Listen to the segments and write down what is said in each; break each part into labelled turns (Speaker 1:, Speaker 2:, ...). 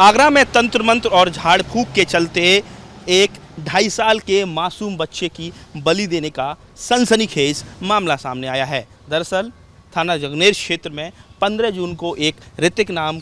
Speaker 1: आगरा में तंत्र मंत्र और झाड़ फूंक के चलते एक 2.5 साल के मासूम बच्चे की बलि देने का सनसनीखेज मामला सामने आया है। दरअसल थाना जगनेर क्षेत्र में 15 जून को एक ऋतिक नाम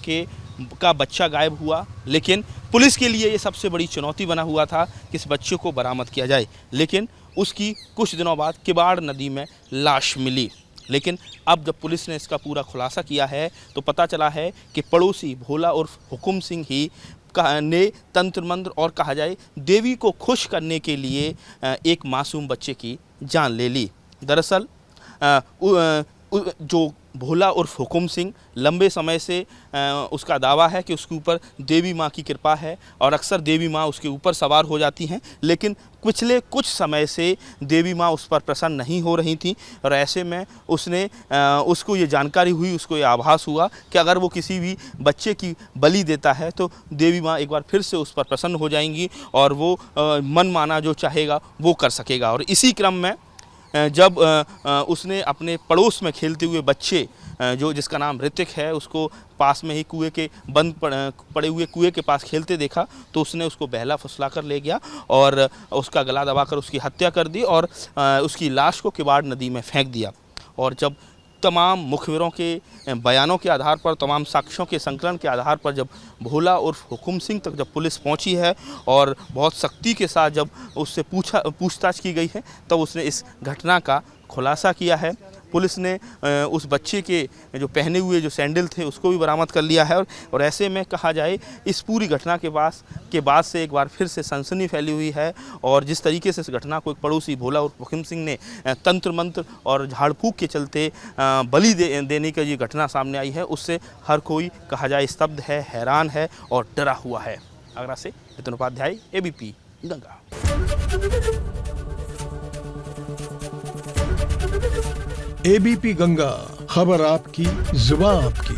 Speaker 1: का बच्चा गायब हुआ, लेकिन पुलिस के लिए ये सबसे बड़ी चुनौती बना हुआ था कि इस बच्चे को बरामद किया जाए। लेकिन उसकी कुछ दिनों बाद किबाड़ नदी में लाश मिली। लेकिन अब जब पुलिस ने इसका पूरा खुलासा किया है तो पता चला है कि पड़ोसी भोला उर्फ हुकुम सिंह ही ने तंत्र मंत्र और कहा जाए देवी को खुश करने के लिए एक मासूम बच्चे की जान ले ली। दरअसल जो भोला उर्फ हुकुम सिंह लंबे समय से उसका दावा है कि उसके ऊपर देवी माँ की कृपा है और अक्सर देवी माँ उसके ऊपर सवार हो जाती हैं, लेकिन पिछले कुछ समय से देवी माँ उस पर प्रसन्न नहीं हो रही थी और ऐसे में उसको ये जानकारी हुई, उसको ये आभास हुआ कि अगर वो किसी भी बच्चे की बलि देता है तो देवी माँ एक बार फिर से उस पर प्रसन्न हो जाएंगी और वो मन माना जो चाहेगा वो कर सकेगा। और इसी क्रम में जब उसने अपने पड़ोस में खेलते हुए बच्चे जिसका नाम ऋतिक है उसको पास में ही कुएं के बंद पड़े हुए कुएं के पास खेलते देखा तो उसने उसको बहला फुसला कर ले गया और उसका गला दबाकर उसकी हत्या कर दी और उसकी लाश को किबाड़ नदी में फेंक दिया। और जब तमाम मुखबिरों के बयानों के आधार पर, तमाम साक्ष्यों के संकलन के आधार पर जब भोला उर्फ हुकुम सिंह तक जब पुलिस पहुंची है और बहुत सख्ती के साथ जब उससे पूछताछ की गई है तब उसने इस घटना का खुलासा किया है। पुलिस ने उस बच्चे के जो पहने हुए जो सैंडल थे उसको भी बरामद कर लिया है और ऐसे में कहा जाए इस पूरी घटना के बाद से एक बार फिर से सनसनी फैली हुई है। और जिस तरीके से इस घटना को एक पड़ोसी भोला और हुकुम सिंह ने तंत्र मंत्र और झाड़ फूंक के चलते बलि देने की ये घटना सामने आई है, उससे हर कोई कहा जाए स्तब्ध है, हैरान है और डरा हुआ है। आगरा से नितिन उपाध्याय, एबीपी गंगा।
Speaker 2: एबीपी गंगा, खबर आपकी, जुबान आपकी।